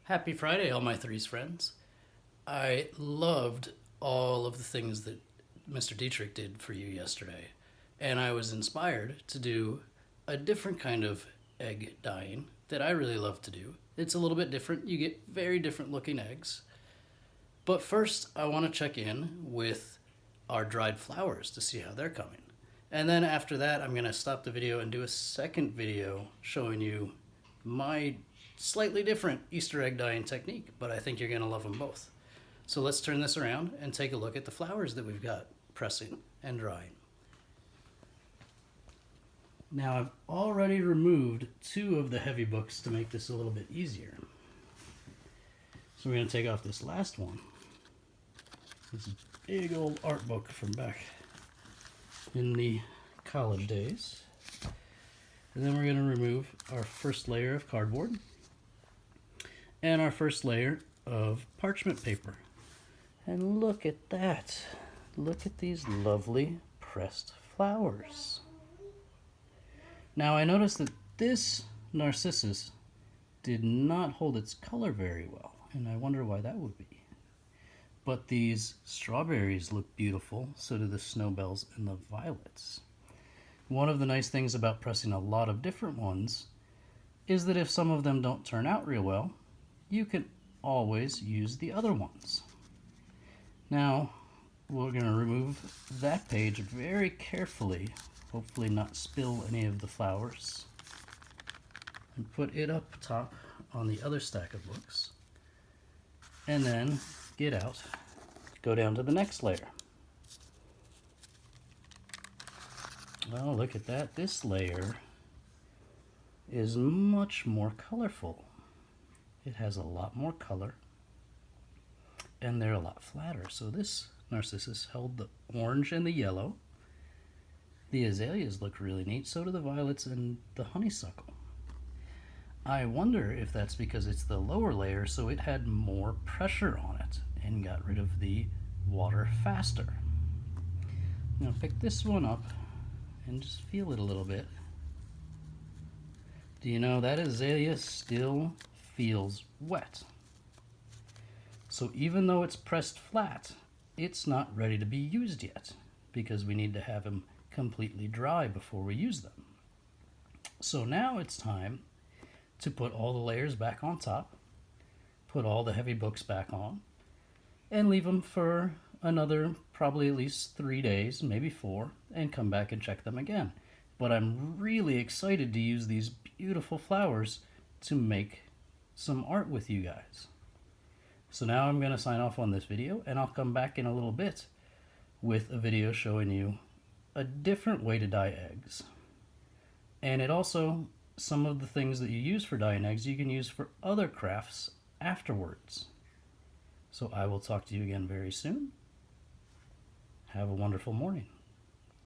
Happy Friday, all my threes friends. I loved all of the things that Mr. Dietrich did for you yesterday, and I was inspired to do a different kind of egg dyeing that I really love to do. It's a little bit different. You get very different looking eggs. But first, I want to check in with our dried flowers to see how they're coming. And then after that, I'm going to stop the video and do a second video showing you my slightly different Easter egg dyeing technique, but I think you're going to love them both. So let's turn this around and take a look at the flowers that we've got pressing and drying. Now I've already removed two of the heavy books to make this a little bit easier. So we're going to take off this last one. It's a big old art book from back in the college days. And then we're going to remove our first layer of cardboard and our first layer of parchment paper. And look at that. Look at these lovely pressed flowers. Now I noticed that this narcissus did not hold its color very well, and I wonder why that would be. But these strawberries look beautiful, so do the snowbells and the violets. One of the nice things about pressing a lot of different ones is that if some of them don't turn out real well, you can always use the other ones. Now, we're going to remove that page very carefully, hopefully not spill any of the flowers, and put it up top on the other stack of books. And then get out, go down to the next layer. Well, look at that. This layer is much more colorful. It has a lot more color, and they're a lot flatter. So this narcissus held the orange and the yellow. The azaleas look really neat, so do the violets and the honeysuckle. I wonder if that's because it's the lower layer, so it had more pressure on it and got rid of the water faster. I'm going to pick this one up and just feel it a little bit. Do you know that azalea still feels wet? So even though it's pressed flat, it's not ready to be used yet because we need to have them completely dry before we use them. So now it's time to put all the layers back on top, put all the heavy books back on, and leave them for another probably at least 3 days, maybe 4, and come back and check them again. But I'm really excited to use these beautiful flowers to make some art with you guys. So now I'm going to sign off on this video, and I'll come back in a little bit with a video showing you a different way to dye eggs. And it also, some of the things that you use for dyeing eggs, you can use for other crafts afterwards. So I will talk to you again very soon. Have a wonderful morning.